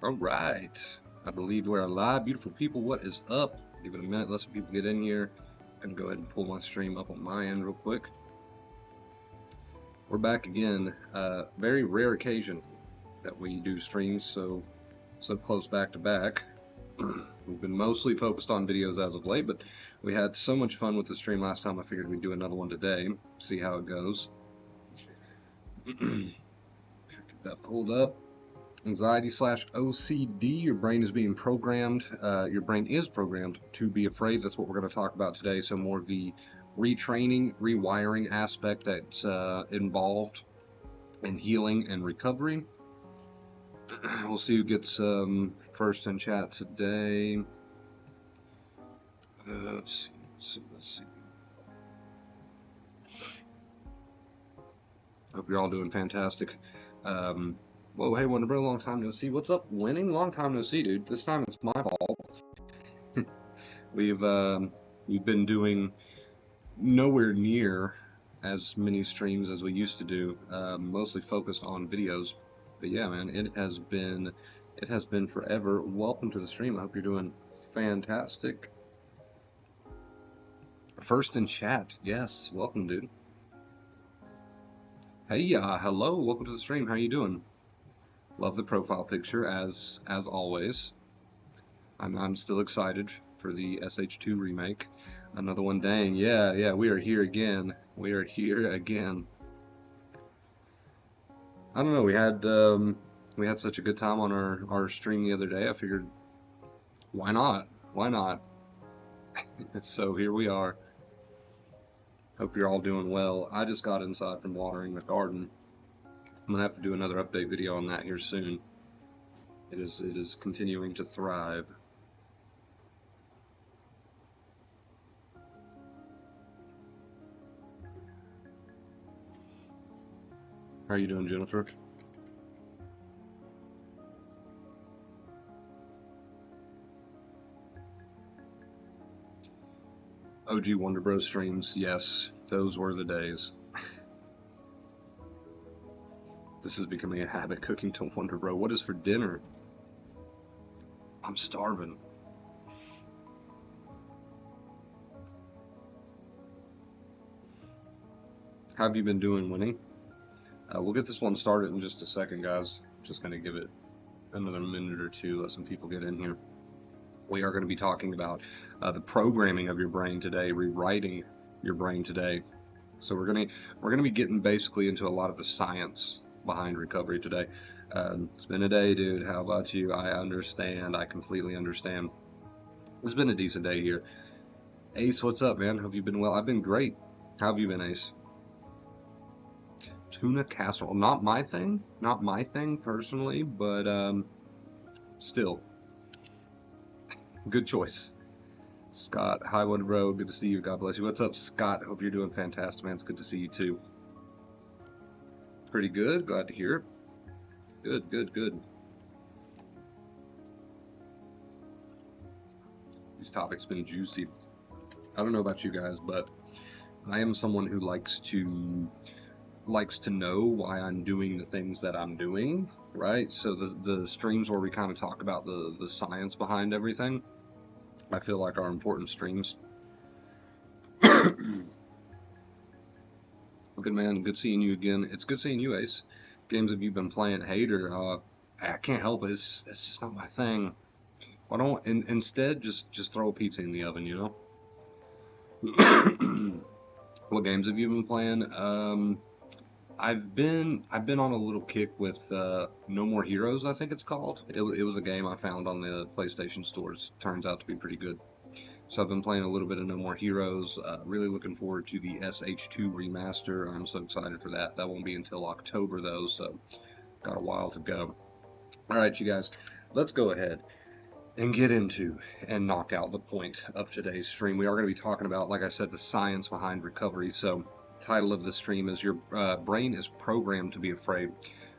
All right. I believe we're live. Beautiful people, what is up? Give it a minute, let some people get in here. And go ahead and pull my stream up on my end real quick. We're back again. Very rare occasion that we do streams so close back to back. We've been mostly focused on videos as of late, but we had so much fun with the stream last time. I figured we'd do another one today. See how it goes. Get that pulled up. Anxiety / OCD. Your brain is being programmed. Your brain is programmed to be afraid. That's what we're going to talk about today. So more of the retraining, rewiring aspect that's involved in healing and recovery. We'll see who gets first in chat today. Let's see. Hope you're all doing fantastic. Whoa, hey, Wonder Bro, long time no see. What's up, Winning? Long time no see, dude. This time it's my fault. We've been doing nowhere near as many streams as we used to do, mostly focused on videos. But yeah, man, it has been forever. Welcome to the stream. I hope you're doing fantastic. First in chat, yes, welcome, dude. Hey, hello, welcome to the stream. How you doing? Love the profile picture as always. I'm still excited for the SH2 remake. Another one, dang, yeah, we are here again. We are here again. I don't know, we had such a good time on our stream the other day. I figured, why not? Why not? So here we are. Hope you're all doing well. I just got inside from watering the garden. I'm gonna have to do another update video on that here soon. It is continuing to thrive. How are you doing, Jennifer? OG Wonder Bros streams, yes, those were the days. This is becoming a habit, cooking to Wonder Bro. What is for dinner? I'm starving. How have you been doing, Winnie? We'll get this one started in just a second, guys. Just gonna give it another minute or two, let some people get in here. We are going to be talking about the programming of your brain today, rewriting your brain today. So we're gonna be getting basically into a lot of the science behind recovery today. It's been a day, dude. How about you? I understand. I completely understand. It's been a decent day here. Ace, what's up, man? Have you been well? I've been great. How have you been, Ace? Tuna casserole. Not my thing. Not my thing personally, but still. Good choice. Scott, hi, Wonder Bro. Good to see you. God bless you. What's up, Scott? Hope you're doing fantastic, man. It's good to see you, too. Pretty good. Glad to hear it. Good, good, good. These topics been juicy. I don't know about you guys, but I am someone who likes to know why I'm doing the things that I'm doing, right? So the streams where we kind of talk about the science behind everything, I feel like are important streams. Good, man. Good seeing you again. It's good seeing you, Ace. Games have you been playing? Hater? I can't help it. It's just not my thing. Why don't instead just throw a pizza in the oven, you know? What games have you been playing? I've been on a little kick with No More Heroes, I think it's called. It was a game I found on the PlayStation stores. Turns out to be pretty good. So I've been playing a little bit of No More Heroes. Really looking forward to the SH2 remaster. I'm so excited for that. That won't be until October though, so got a while to go. All right, you guys, let's go ahead and get into and knock out the point of today's stream. We are going to be talking about, like I said, the science behind recovery. So title of the stream is Your Brain is Programmed to Be Afraid.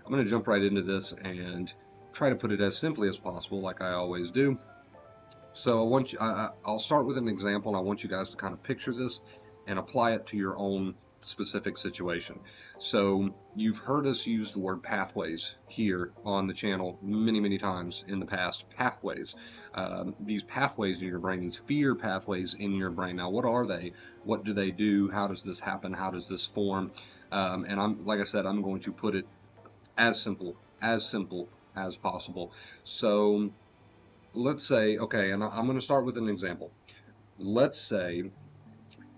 I'm going to jump right into this and try to put it as simply as possible, like I always do. So I'll start with an example, and I want you guys to kind of picture this and apply it to your own specific situation. So you've heard us use the word pathways here on the channel many, many times in the past. Pathways. These pathways in your brain, these fear pathways in your brain. Now, what are they? What do they do? How does this happen? How does this form? And like I said, I'm going to put it as simple as possible. So let's say, okay, and I'm going to start with an example. Let's say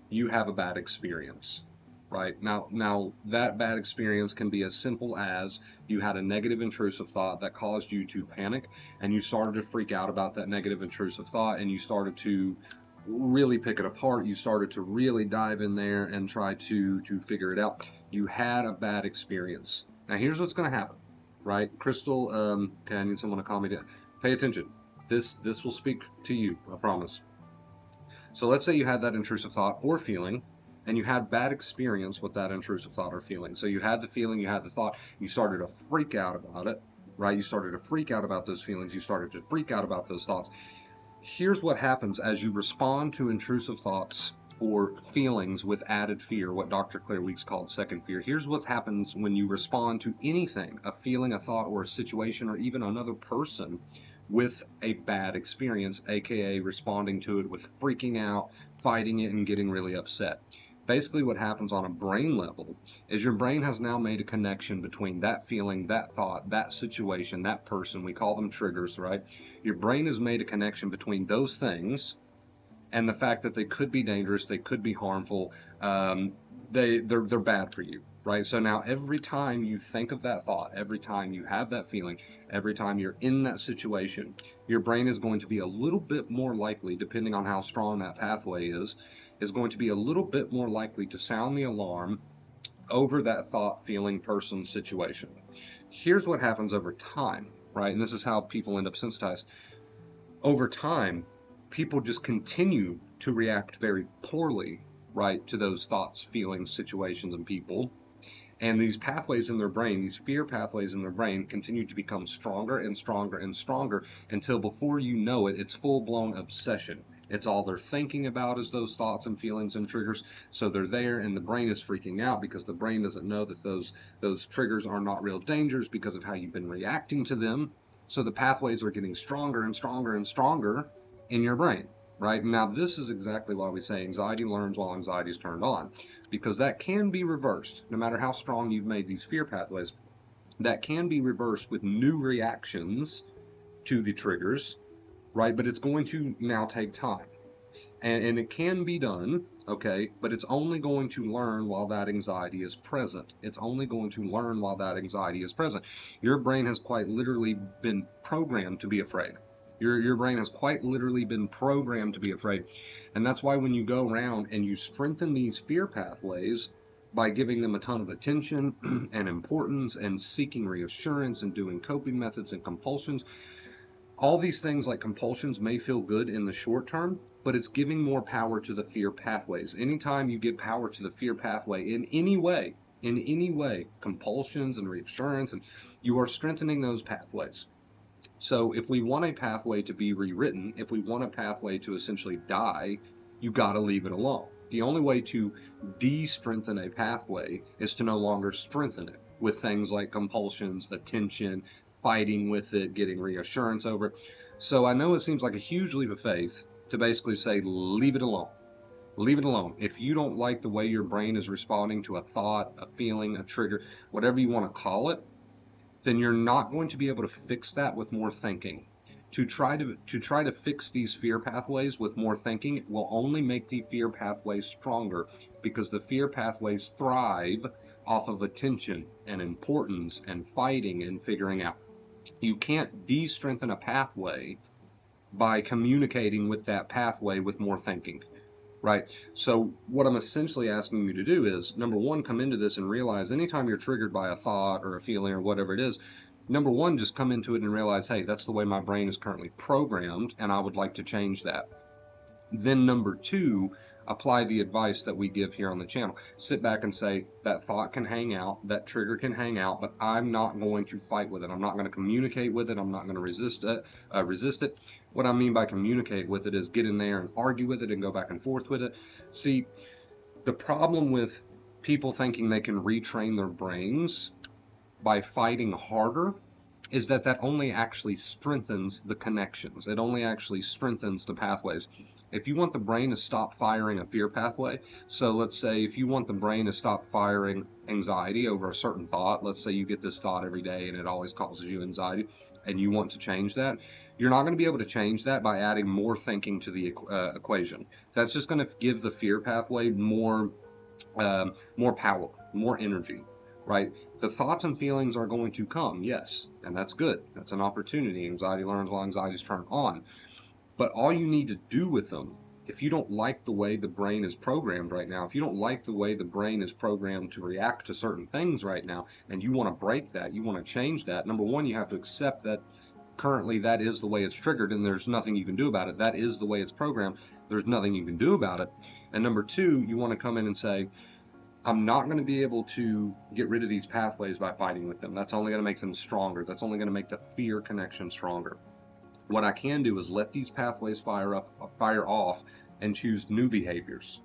you have a bad experience, right? Now that bad experience can be as simple as you had a negative intrusive thought that caused you to panic, and you started to freak out about that negative intrusive thought, and you started to really pick it apart. You started to really dive in there and try to figure it out. You had a bad experience. Now here's what's going to happen, right? Crystal, okay, I need someone to calm me down. Pay attention. This will speak to you, I promise. So let's say you had that intrusive thought or feeling, and you had bad experience with that intrusive thought or feeling. So you had the feeling, you had the thought, you started to freak out about it, right? You started to freak out about those feelings, you started to freak out about those thoughts. Here's what happens as you respond to intrusive thoughts or feelings with added fear, what Dr. Claire Weeks called second fear. Here's what happens when you respond to anything, a feeling, a thought, or a situation, or even another person with a bad experience, aka responding to it with freaking out, fighting it, and getting really upset. Basically, what happens on a brain level is your brain has now made a connection between that feeling, that thought, that situation, that person. We call them triggers, right? Your brain has made a connection between those things and the fact that they could be dangerous, they could be harmful, they're bad for you, right? So now every time you think of that thought, every time you have that feeling, every time you're in that situation, your brain is going to be a little bit more likely, depending on how strong that pathway is going to be a little bit more likely to sound the alarm over that thought, feeling, person, situation. Here's what happens over time, right? And this is how people end up sensitized. Over time, people just continue to react very poorly, right, to those thoughts, feelings, situations, and people. And these pathways in their brain, these fear pathways in their brain, continue to become stronger and stronger and stronger until before you know it, it's full-blown obsession. It's all they're thinking about is those thoughts and feelings and triggers. So they're there, and the brain is freaking out because the brain doesn't know that those triggers are not real dangers because of how you've been reacting to them. So the pathways are getting stronger and stronger and stronger in your brain, right? Now, this is exactly why we say anxiety learns while anxiety is turned on, because that can be reversed. No matter how strong you've made these fear pathways, that can be reversed with new reactions to the triggers, right? But it's going to now take time. And it can be done, okay, but it's only going to learn while that anxiety is present. It's only going to learn while that anxiety is present. Your brain has quite literally been programmed to be afraid. Your brain has quite literally been programmed to be afraid. And that's why when you go around and you strengthen these fear pathways by giving them a ton of attention and importance and seeking reassurance and doing coping methods and compulsions, all these things like compulsions may feel good in the short term, but it's giving more power to the fear pathways. Anytime you give power to the fear pathway in any way, compulsions and reassurance, and you are strengthening those pathways. So if we want a pathway to be rewritten, if we want a pathway to essentially die, you got to leave it alone. The only way to de-strengthen a pathway is to no longer strengthen it with things like compulsions, attention, fighting with it, getting reassurance over it. So I know it seems like a huge leap of faith to basically say, leave it alone. Leave it alone. If you don't like the way your brain is responding to a thought, a feeling, a trigger, whatever you want to call it, then you're not going to be able to fix that with more thinking. To try to fix these fear pathways with more thinking will only make the fear pathways stronger, because the fear pathways thrive off of attention and importance and fighting and figuring out. You can't de-strengthen a pathway by communicating with that pathway with more thinking, right? So what I'm essentially asking you to do is, number one, come into this and realize anytime you're triggered by a thought or a feeling or whatever it is, number one, just come into it and realize, hey, that's the way my brain is currently programmed, and I would like to change that. Then number two, apply the advice that we give here on the channel. Sit back and say, that thought can hang out, that trigger can hang out, but I'm not going to fight with it. I'm not going to communicate with it. I'm not going to resist it. What I mean by communicate with it is get in there and argue with it and go back and forth with it. See, the problem with people thinking they can retrain their brains by fighting harder is that that only actually strengthens the connections. It only actually strengthens the pathways. If you want the brain to stop firing a fear pathway, so let's say if you want the brain to stop firing anxiety over a certain thought, let's say you get this thought every day and it always causes you anxiety, and you want to change that, you're not going to be able to change that by adding more thinking to the equation. That's just going to give the fear pathway more power, more energy, right? The thoughts and feelings are going to come, yes, and that's good. That's an opportunity. Anxiety learns while anxiety is turned on. But all you need to do with them, if you don't like the way the brain is programmed right now, if you don't like the way the brain is programmed to react to certain things right now, and you want to break that, you want to change that, number one, you have to accept that currently that is the way it's triggered and there's nothing you can do about it. That is the way it's programmed. There's nothing you can do about it. And number two, you want to come in and say, I'm not going to be able to get rid of these pathways by fighting with them. That's only going to make them stronger. That's only going to make the fear connection stronger. What I can do is let these pathways fire off, and choose new behaviors.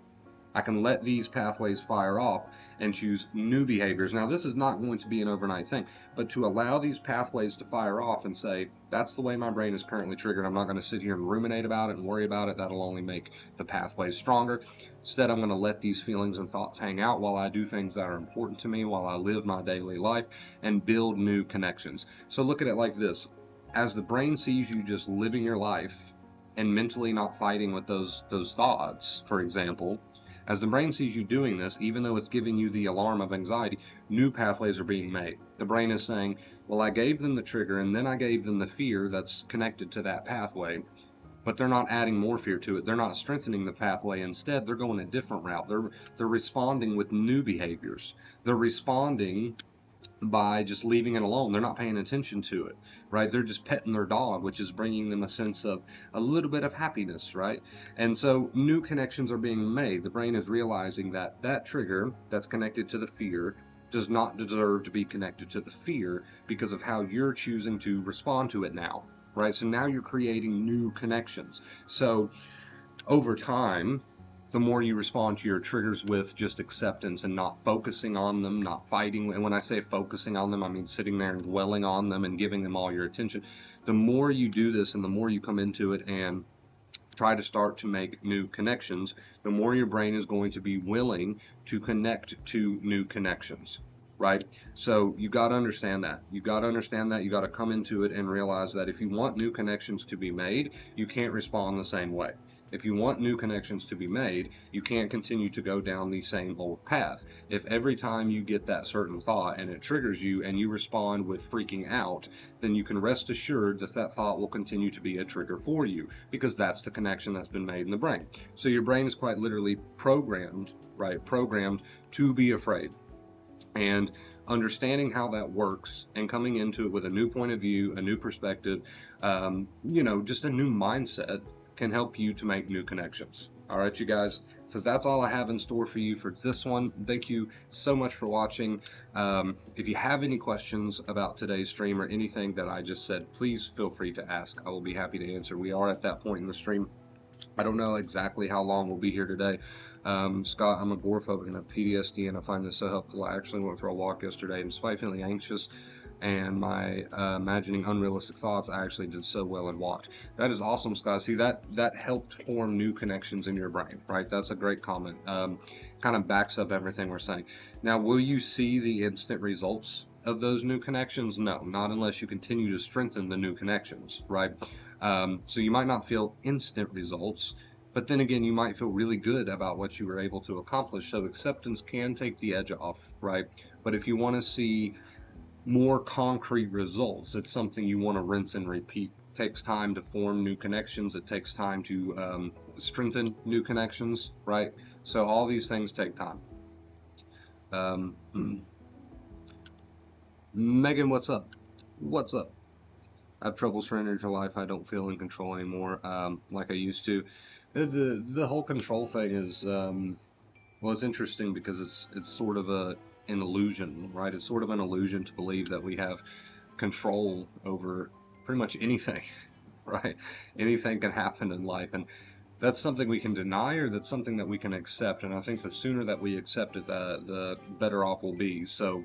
I can let these pathways fire off and choose new behaviors. Now, this is not going to be an overnight thing, but to allow these pathways to fire off and say, that's the way my brain is currently triggered. I'm not going to sit here and ruminate about it and worry about it. That'll only make the pathways stronger. Instead, I'm going to let these feelings and thoughts hang out while I do things that are important to me, while I live my daily life and build new connections. So look at it like this. As the brain sees you just living your life and mentally not fighting with those thoughts, for example, as the brain sees you doing this, even though it's giving you the alarm of anxiety, new pathways are being made. The brain is saying, well, I gave them the trigger and then I gave them the fear that's connected to that pathway, but they're not adding more fear to it. They're not strengthening the pathway. Instead, they're going a different route. They're responding with new behaviors. They're responding by just leaving it alone. They're not paying attention to it, right? They're just petting their dog, which is bringing them a sense of a little bit of happiness, right? And so new connections are being made. The brain is realizing that that trigger that's connected to the fear does not deserve to be connected to the fear because of how you're choosing to respond to it now, right? So now you're creating new connections. So over time, the more you respond to your triggers with just acceptance and not focusing on them, not fighting. And when I say focusing on them, I mean sitting there and dwelling on them and giving them all your attention. The more you do this and the more you come into it and try to start to make new connections, the more your brain is going to be willing to connect to new connections, right? So you got to understand that. You got to understand that. You got to come into it and realize that if you want new connections to be made, you can't respond the same way. If you want new connections to be made, you can't continue to go down the same old path. If every time you get that certain thought and it triggers you and you respond with freaking out, then you can rest assured that that thought will continue to be a trigger for you because that's the connection that's been made in the brain. So your brain is quite literally programmed, right? Programmed to be afraid. And understanding how that works and coming into it with a new point of view, a new perspective, just a new mindset can help you to make new connections. All right, you guys. So that's all I have in store for you for this one. Thank you so much for watching. If you have any questions about today's stream or anything that I just said, please feel free to ask. I will be happy to answer. We are at that point in the stream. I don't know exactly how long we'll be here today. Scott, I'm agoraphobic and have PTSD, and I find this so helpful. I actually went for a walk yesterday, and despite feeling anxious and my imagining unrealistic thoughts, I actually did so well and walked. That is awesome, Scott. See, that helped form new connections in your brain, right? That's a great comment. Kind of backs up everything we're saying. Now, will you see the instant results of those new connections? No, not unless you continue to strengthen the new connections, right? So you might not feel instant results, but then again, you might feel really good about what you were able to accomplish. So acceptance can take the edge off, right? But if you want to see more concrete results, it's something you want to rinse and repeat. It takes time to form new connections. It takes time to strengthen new connections, right? So all these things take time. Megan, what's up? What's up? I have trouble surrendering to life. I don't feel in control anymore, like I used to. The whole control thing is well, it's interesting because it's sort of an illusion, right? It's sort of an illusion to believe that we have control over pretty much anything, right? Anything can happen in life, and that's something we can deny, or that's something that we can accept. And I think the sooner that we accept it, the better off we'll be. So,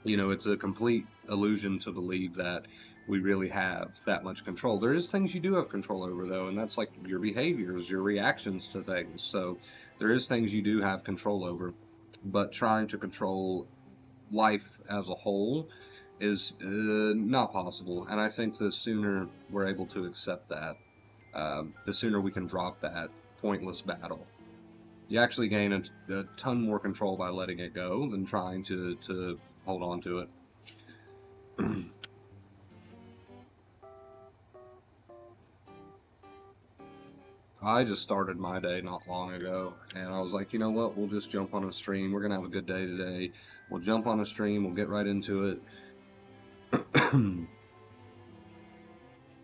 it's a complete illusion to believe that we really have that much control. There is things you do have control over, though, and that's like your behaviors, your reactions to things. So there is things you do have control over, but trying to control life as a whole is not possible. And I think the sooner we're able to accept that, the sooner we can drop that pointless battle. You actually gain a ton more control by letting it go than trying to hold on to it. I just started my day not long ago, and I was like, you know what? We'll just jump on a stream. We're gonna have a good day today. We'll jump on a stream. We'll get right into it.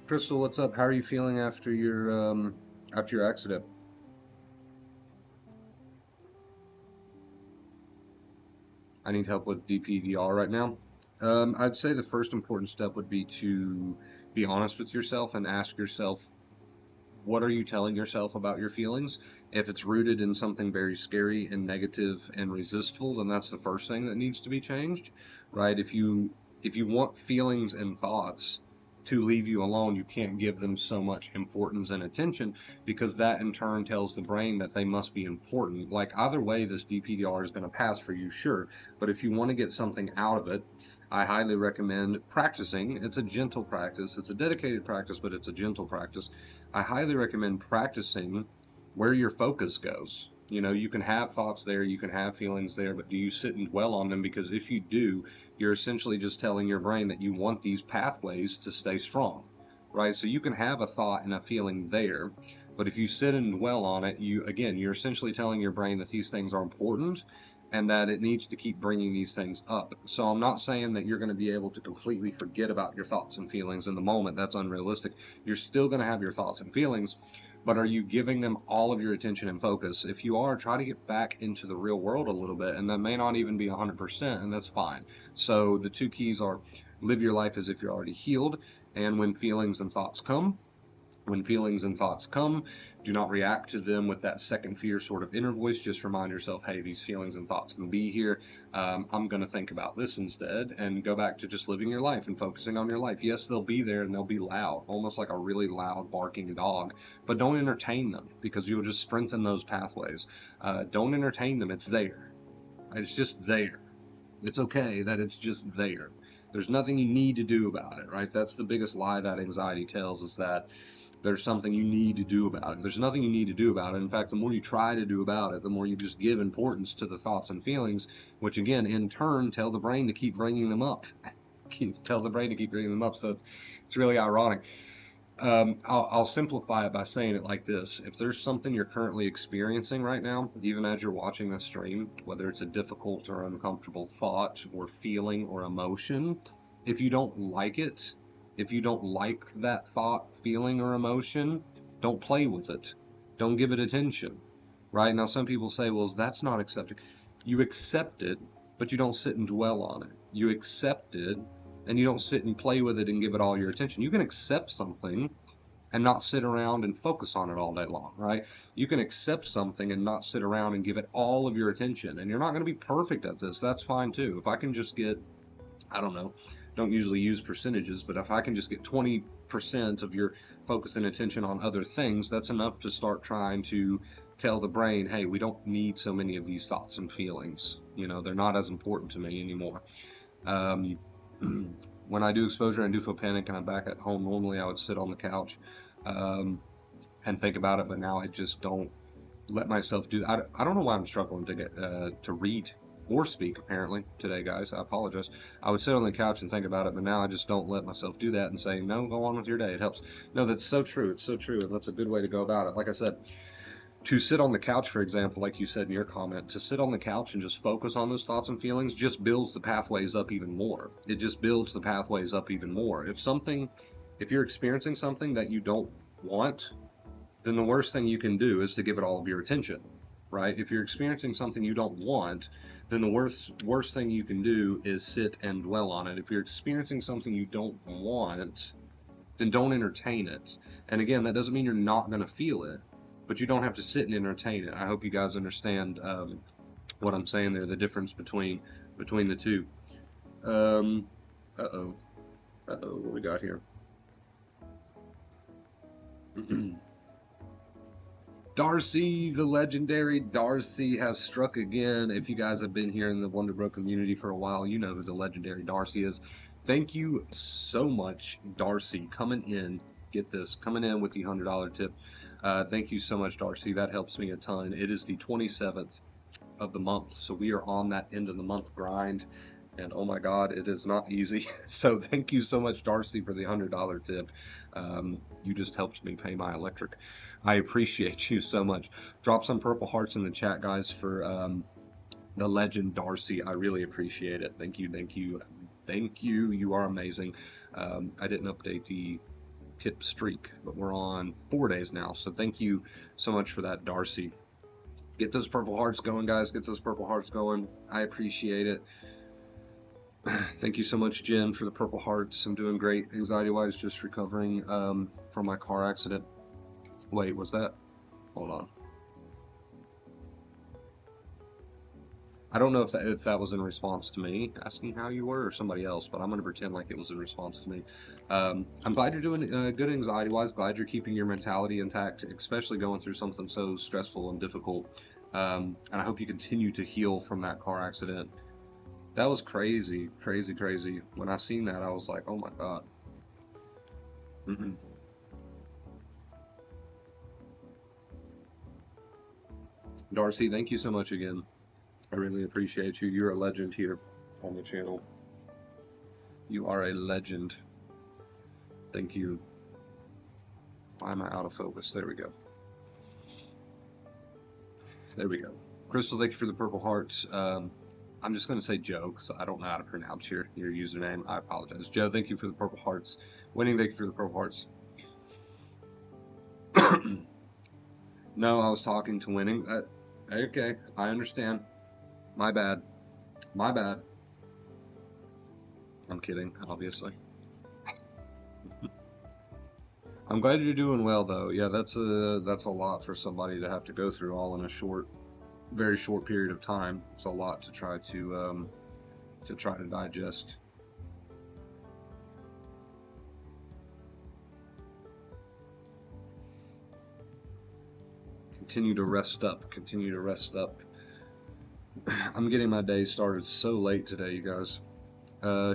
Crystal, what's up? How are you feeling after your accident? I need help with DPDR right now. I'd say the first important step would be to be honest with yourself and ask yourself, what are you telling yourself about your feelings? If it's rooted in something very scary and negative and resistful, then that's the first thing that needs to be changed, right? If you want feelings and thoughts to leave you alone, you can't give them so much importance and attention, because that in turn tells the brain that they must be important. Like, either way, this DPDR is going to pass for you, sure, but if you want to get something out of it, I highly recommend practicing. It's a gentle practice. It's a dedicated practice, but it's a gentle practice. I highly recommend practicing where your focus goes. You can have thoughts there, you can have feelings there, but do you sit and dwell on them? Because if you do, you're essentially just telling your brain that you want these pathways to stay strong, right? So you can have a thought and a feeling there, but if you sit and dwell on it, you're essentially telling your brain that these things are important and that it needs to keep bringing these things up. So I'm not saying that you're going to be able to completely forget about your thoughts and feelings in the moment. That's unrealistic. You're still going to have your thoughts and feelings, but are you giving them all of your attention and focus? If you are, try to get back into the real world a little bit, and that may not even be 100%, and that's fine. So the two keys are: live your life as if you're already healed, and when feelings and thoughts come, do not react to them with that second fear sort of inner voice. Just remind yourself, hey, these feelings and thoughts can be here. I'm going to think about this instead, and go back to just living your life and focusing on your life. Yes, they'll be there and they'll be loud, almost like a really loud barking dog, but don't entertain them, because you'll just strengthen those pathways. Don't entertain them. It's there. It's just there. It's okay that it's just there. There's nothing you need to do about it, right? That's the biggest lie that anxiety tells, is that there's something you need to do about it. There's nothing you need to do about it. In fact, the more you try to do about it, the more you just give importance to the thoughts and feelings, which again, in turn, tell the brain to keep bringing them up. Tell the brain to keep bringing them up. So it's really ironic. I'll simplify it by saying it like this. If there's something you're currently experiencing right now, even as you're watching this stream, whether it's a difficult or uncomfortable thought or feeling or emotion, if you don't like it, if you don't like that thought, feeling, or emotion, don't play with it. Don't give it attention. Right? Now, some people say, well, that's not accepting. You accept it, but you don't sit and dwell on it. You accept it, and you don't sit and play with it and give it all your attention. You can accept something and not sit around and focus on it all day long, right? You can accept something and not sit around and give it all of your attention. And you're not going to be perfect at this. That's fine too. If I can just get, I don't know, don't usually use percentages, but if I can just get 20% of your focus and attention on other things, that's enough to start trying to tell the brain, hey, we don't need so many of these thoughts and feelings. They're not as important to me anymore. Um, when I do exposure and do feel panic and I'm back at home, normally I would sit on the couch um, and think about it, but now I just don't let myself do that. I don't know why I'm struggling to get to read or speak apparently today, guys. I apologize. I would sit on the couch and think about it, but now I just don't let myself do that and say, no, go on with your day. It helps. No, that's so true. It's so true. And that's a good way to go about it. Like I said, to sit on the couch, for example, like you said in your comment, to sit on the couch and just focus on those thoughts and feelings just builds the pathways up even more. It just builds the pathways up even more. If you're experiencing something that you don't want, then the worst thing you can do is to give it all of your attention, right? If you're experiencing something you don't want, then the worst thing you can do is sit and dwell on it. If you're experiencing something you don't want, then don't entertain it. And again, that doesn't mean you're not going to feel it. but you don't have to sit and entertain it. I hope you guys understand what I'm saying there, the difference between the two. Um, uh-oh, what we got here? Darcy, the legendary Darcy, has struck again. If you guys have been here in the Wonder Bro community for a while, you know who the legendary Darcy is. Thank you so much, Darcy, coming in. Get this, coming in with the $100 tip. Thank you so much, Darcy. That helps me a ton. It is the 27th of the month, so we are on that end of the month grind. And oh my God, it is not easy. So thank you so much, Darcy, for the $100 tip. You just helped me pay my electric. I appreciate you so much. Drop some purple hearts in the chat, guys, for the legend Darcy. I really appreciate it. Thank you, thank you, thank you. You are amazing. I didn't update the tip streak, but we're on 4 days now. So thank you so much for that, Darcy. Get those purple hearts going, guys. Get those purple hearts going. I appreciate it. Thank you so much, Jen, for the purple hearts. I'm doing great anxiety-wise, just recovering from my car accident. Wait, was that? Hold on. I don't know if that was in response to me asking how you were or somebody else, but I'm going to pretend like it was in response to me. I'm glad you're doing good anxiety-wise. Glad you're keeping your mentality intact, especially going through something so stressful and difficult. And I hope you continue to heal from that car accident. That was crazy, crazy, crazy. When I seen that, I was like, oh my God. Darcy, thank you so much again. I really appreciate you. You're a legend here on the channel. You are a legend. Thank you. Why am I out of focus? There we go. There we go. Crystal, thank you for the purple hearts. I'm just going to say Joe because I don't know how to pronounce your username. I apologize. Joe, thank you for the purple hearts. Winning, thank you for the purple hearts. No, I was talking to Winning. Okay, I understand. My bad. My bad. I'm kidding, obviously. I'm glad you're doing well, though. Yeah, that's a lot for somebody to have to go through all in a very short period of time. It's a lot to try to digest. Continue to rest up. Continue to rest up. I'm getting my day started so late today, you guys.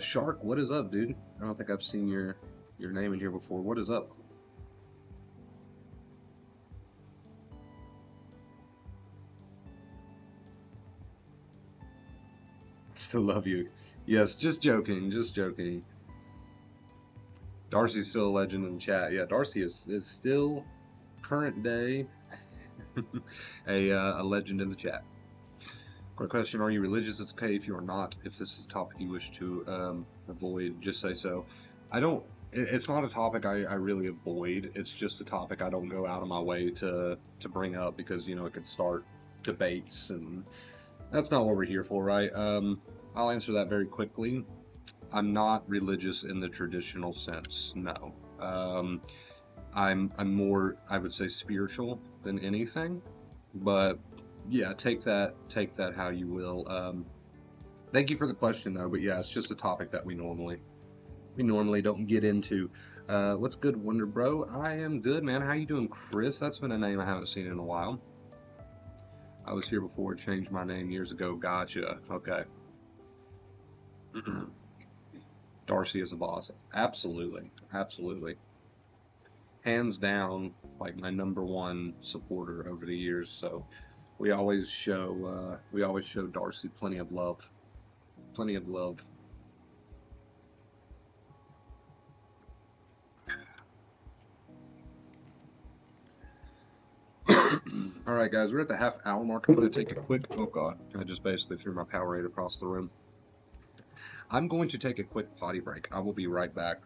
Shark, what is up, dude? I don't think I've seen your name in here before. What is up? Still love you. Yes, just joking, just joking. Darcy's still a legend in the chat. Yeah, Darcy is still current day a legend in the chat. Quick question, are you religious? It's okay if you are not. If this is a topic you wish to avoid, just say so. It's not a topic I really avoid. It's just a topic I don't go out of my way to bring up because, you know, it could start debates and that's not what we're here for, right? I'll answer that very quickly. I'm not religious in the traditional sense, no. I'm more, I would say, spiritual than anything, but yeah, take that how you will. Thank you for the question though, but yeah, it's just a topic that we normally don't get into. What's good, Wonder Bro? I am good, man. How you doing, Chris? That's been a name I haven't seen in a while. I was here before, changed my name years ago. Gotcha. Okay. Darcy is a boss. Absolutely. Absolutely. Hands down, like my #1 supporter over the years. So we always show Darcy plenty of love. Plenty of love. All right, guys, we're at the half-hour mark. I'm going to take a quick... Oh, God. I just basically threw my Powerade across the room. I'm going to take a quick potty break. I will be right back.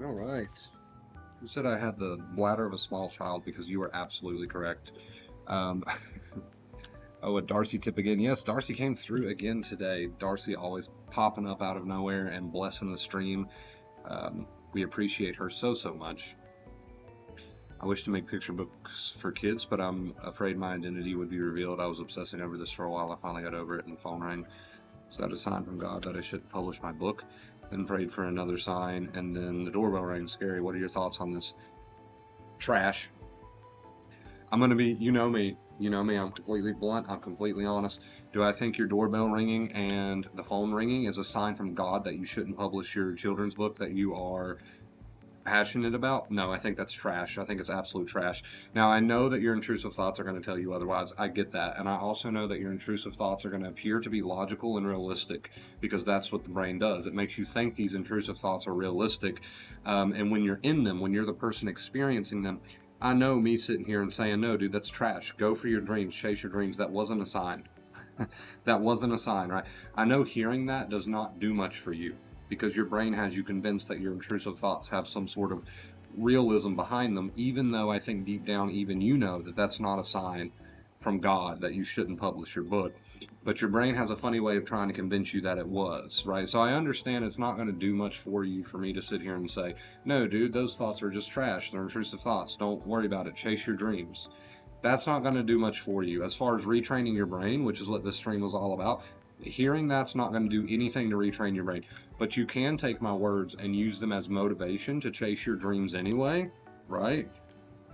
All right. You said I had the bladder of a small child because you were absolutely correct. Um, oh, a Darcy tip again. Yes, Darcy came through again today. Darcy always popping up out of nowhere and blessing the stream. We appreciate her so, so much. I wish to make picture books for kids, but I'm afraid my identity would be revealed. I was obsessing over this for a while. I finally got over it and the phone rang. Is that a sign from God that I should publish my book? Then prayed for another sign, and then the doorbell rang. Scary. What are your thoughts on this? Trash. I'm going to be, you know me, I'm completely blunt, I'm completely honest. Do I think your doorbell ringing and the phone ringing is a sign from God that you shouldn't publish your children's book that you are passionate about? No, I think that's trash. I think it's absolute trash. Now, I know that your intrusive thoughts are going to tell you otherwise. I get that. And I also know that your intrusive thoughts are going to appear to be logical and realistic because that's what the brain does. It makes you think these intrusive thoughts are realistic. And when you're in them, when you're the person experiencing them, I know me sitting here and saying, no, dude, that's trash. Go for your dreams, chase your dreams. That wasn't a sign. That wasn't a sign, right? I know hearing that does not do much for you because your brain has you convinced that your intrusive thoughts have some sort of realism behind them, even though I think deep down, even you know that that's not a sign from God that you shouldn't publish your book. But your brain has a funny way of trying to convince you that it was, right? So I understand it's not going to do much for you for me to sit here and say, no, dude, those thoughts are just trash. They're intrusive thoughts. Don't worry about it. Chase your dreams. That's not going to do much for you. As far as retraining your brain, which is what this stream was all about, hearing that's not going to do anything to retrain your brain. But you can take my words and use them as motivation to chase your dreams anyway, right?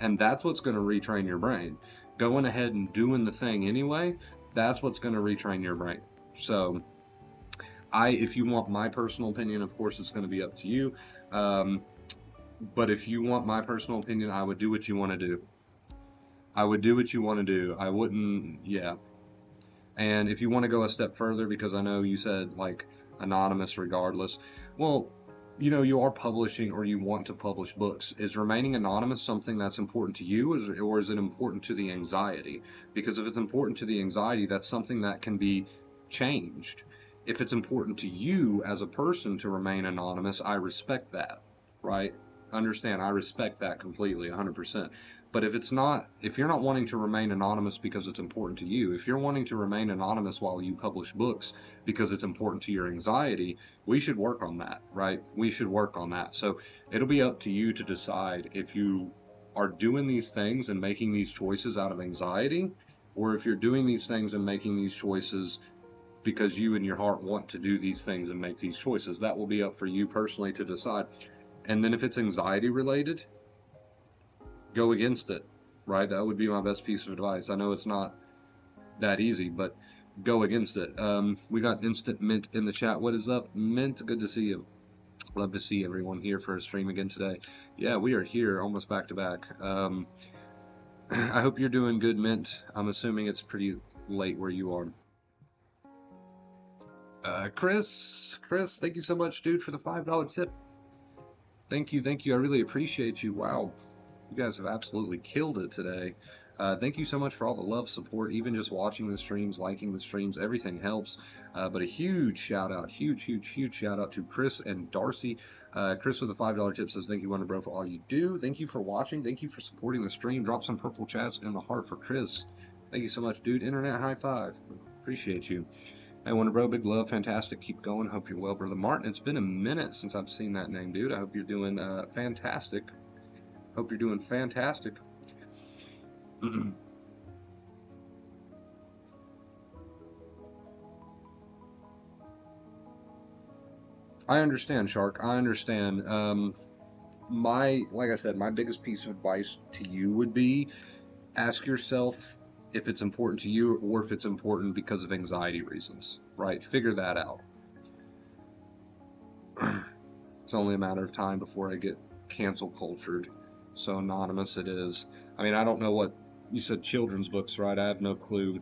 And that's what's going to retrain your brain. Going ahead and doing the thing anyway, that's what's going to retrain your brain. So, if you want my personal opinion, of course, it's going to be up to you. Um, but if you want my personal opinion, I would do what you want to do. I would do what you want to do. I wouldn't, yeah. And if you want to go a step further, because I know you said like anonymous regardless, well, you are publishing or you want to publish books. Is remaining anonymous something that's important to you, or is it important to the anxiety? Because if it's important to the anxiety, that's something that can be changed. If it's important to you as a person to remain anonymous, I respect that, right? Understand, I respect that completely, 100%. But if you're not wanting to remain anonymous because it's important to you, if you're wanting to remain anonymous while you publish books because it's important to your anxiety, we should work on that, right? We should work on that. So it'll be up to you to decide if you are doing these things and making these choices out of anxiety, or if you're doing these things and making these choices because you in your heart want to do these things and make these choices. That will be up for you personally to decide. And then if it's anxiety related, go against it, right? That would be my best piece of advice. I know it's not that easy, but go against it. We got Instant Mint in the chat. What is up, Mint? Good to see you. Love to see everyone here for a stream again today. Yeah, we are here almost back to back. I hope you're doing good, Mint. I'm assuming it's pretty late where you are. Chris, thank you so much, dude, for the $5 tip. Thank you. I really appreciate you. Wow, you guys have absolutely killed it today. Thank you so much for all the love, support, even just watching the streams, liking the streams, everything helps. But a huge shout out, huge shout out to Chris and Darcy. Chris with a $5 tip says, thank you, Wonder Bro, for all you do. Thank you for watching. Thank you for supporting the stream. Drop some purple chats in the heart for Chris. Thank you so much, dude. Internet high five. Appreciate you. Hey, Wonder Bro, big love, fantastic. Keep going. Hope you're well, Brother Martin. It's been a minute since I've seen that name, dude. I hope you're doing fantastic. Hope you're doing fantastic. I understand, Shark. I understand. Like I said, my biggest piece of advice to you would be ask yourself if it's important to you or if it's important because of anxiety reasons, right? Figure that out. It's only a matter of time before I get cancel cultured. So anonymous it is. I mean, I don't know what you said, children's books, right? I have no clue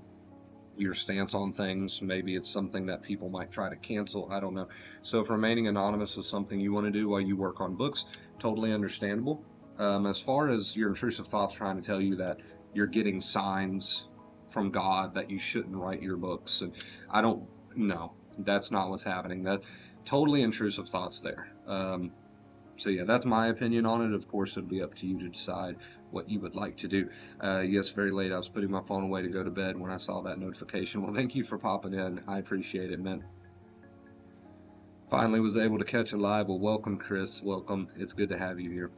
your stance on things. Maybe it's something that people might try to cancel. I don't know. So if remaining anonymous is something you want to do while you work on books, totally understandable. As far as your intrusive thoughts trying to tell you that you're getting signs from God that you shouldn't write your books, and I don't know, that's not what's happening. That totally intrusive thoughts there. So yeah, that's my opinion on it. Of course, it'll be up to you to decide what you would like to do. Yes, very late. I was putting my phone away to go to bed when I saw that notification. Well, thank you for popping in. I appreciate it, man. Finally was able to catch it live. Well, welcome, Chris. Welcome. It's good to have you here.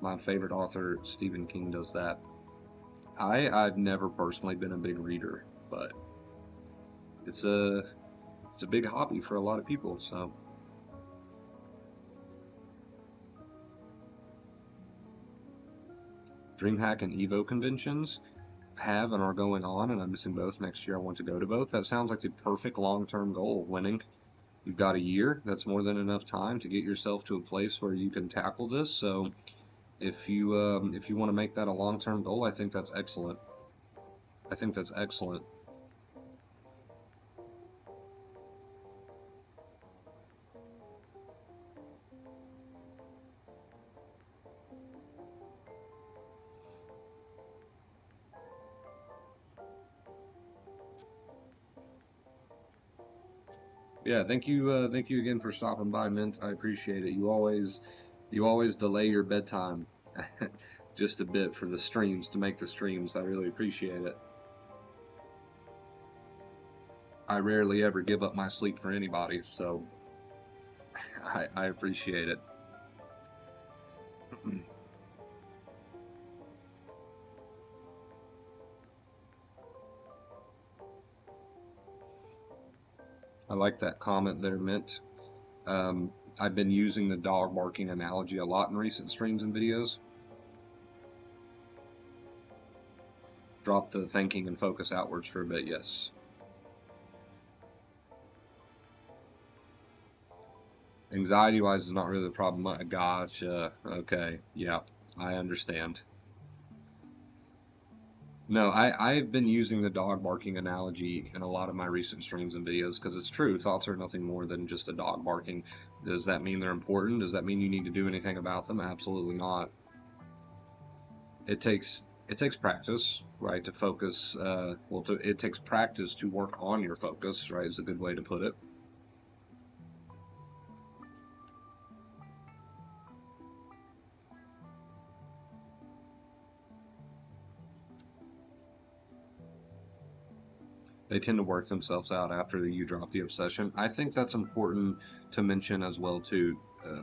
My favorite author, Stephen King, does that. I've never personally been a big reader, but it's a big hobby for a lot of people. So DreamHack and Evo conventions have and are going on, and I'm missing both next year. I want to go to both. That sounds like the perfect long-term goal. Winning. You've got a year. That's more than enough time to get yourself to a place where you can tackle this. So if you want to make that a long-term goal, I think that's excellent. I think that's excellent. Yeah, thank you again for stopping by, Mint. I appreciate it. You always delay your bedtime just a bit for the streams to make the streams. I really appreciate it. I rarely ever give up my sleep for anybody, so I appreciate it. I like that comment there, Mint. Um, I've been using the dog barking analogy a lot in recent streams and videos. Drop the thinking and focus outwards for a bit, yes. Anxiety-wise is not really the problem. Gotcha. Okay. Yeah, I understand. No, I've been using the dog barking analogy in a lot of my recent streams and videos because it's true. Thoughts are nothing more than just a dog barking. Does that mean they're important? Does that mean you need to do anything about them? Absolutely not. It takes practice, right, to focus. It takes practice to work on your focus, right, is a good way to put it. They tend to work themselves out after you drop the obsession. I think that's important to mention as well too.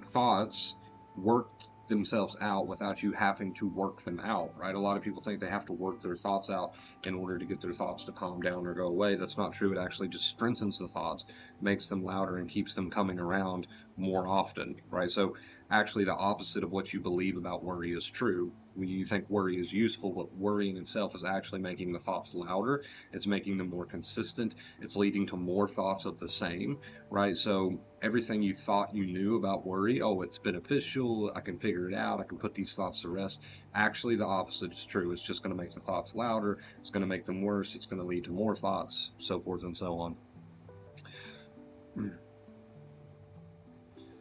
Thoughts work themselves out without you having to work them out, right? A lot of people think they have to work their thoughts out in order to get their thoughts to calm down or go away. That's not true. It actually just strengthens the thoughts, makes them louder, and keeps them coming around more often, right? So actually the opposite of what you believe about worry is true. When you think worry is useful, but worrying itself is actually making the thoughts louder. It's making them more consistent. It's leading to more thoughts of the same, right? So everything you thought you knew about worry, oh, it's beneficial, I can figure it out, I can put these thoughts to rest. Actually, the opposite is true. It's just going to make the thoughts louder, it's going to make them worse, it's going to lead to more thoughts, so forth and so on.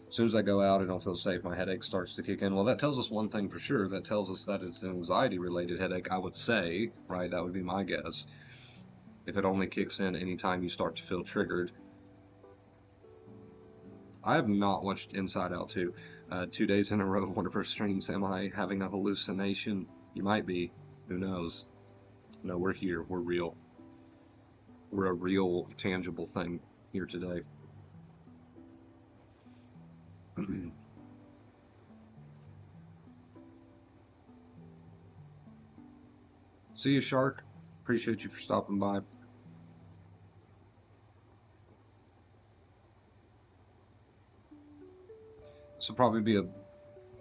As soon as I go out, I don't feel safe. My headache starts to kick in. Well, that tells us one thing for sure. That tells us that it's an anxiety-related headache, I would say, right? That would be my guess. If it only kicks in anytime you start to feel triggered. I have not watched Inside Out 2. 2 days in a row, one of her streams. Am I having a hallucination? You might be. Who knows? No, we're here. We're real. We're a real, tangible thing here today. See you, Shark. Appreciate you for stopping by. This will probably be a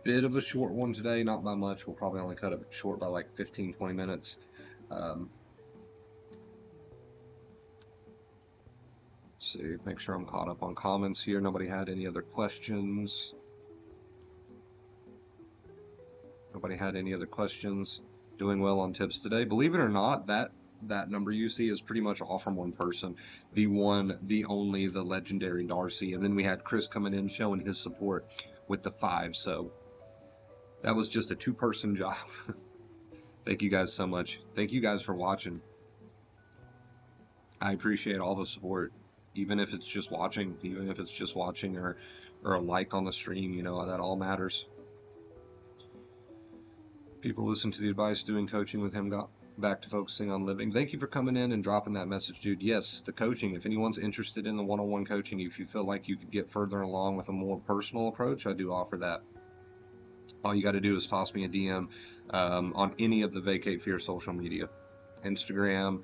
bit of a short one today, not by much. We'll probably only cut it short by like 15, 20 minutes. Um, let's see, make sure I'm caught up on comments here. Nobody had any other questions. Nobody had any other questions. Doing well on tips today. Believe it or not, that number you see is pretty much all from one person. The one, the only, the legendary Darcy. And then we had Chris coming in showing his support with the 5. So that was just a 2-person job. Thank you guys so much. Thank you guys for watching. I appreciate all the support. Even if it's just watching, or or a like on the stream, that all matters. People listen to the advice. Doing coaching with him got back to focusing on living. Thank you for coming in and dropping that message, dude. Yes, the coaching. If anyone's interested in the one-on-one coaching, if you feel like you could get further along with a more personal approach, I do offer that. All you got to do is toss me a DM on any of the Vacate Fear social media. Instagram,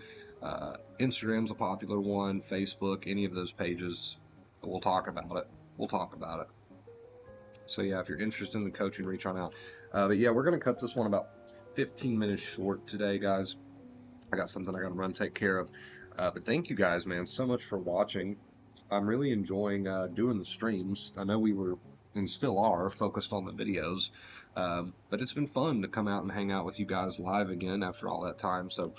Instagram's a popular one, Facebook, any of those pages. We'll talk about it. We'll talk about it. So yeah, if you're interested in the coaching, reach on out. But yeah, we're gonna cut this one about 15 minutes short today, guys. I got something I gotta run take care of. But thank you guys, man, so much for watching. I'm really enjoying doing the streams. I know we were and still are focused on the videos, but it's been fun to come out and hang out with you guys live again after all that time. So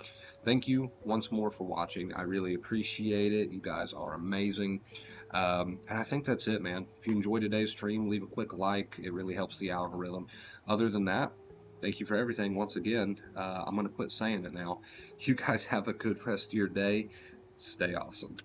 thank you once more for watching. I really appreciate it. You guys are amazing. And I think that's it, man. If you enjoyed today's stream, leave a quick like. It really helps the algorithm. Other than that, thank you for everything once again. I'm going to quit saying it now. You guys have a good rest of your day. Stay awesome.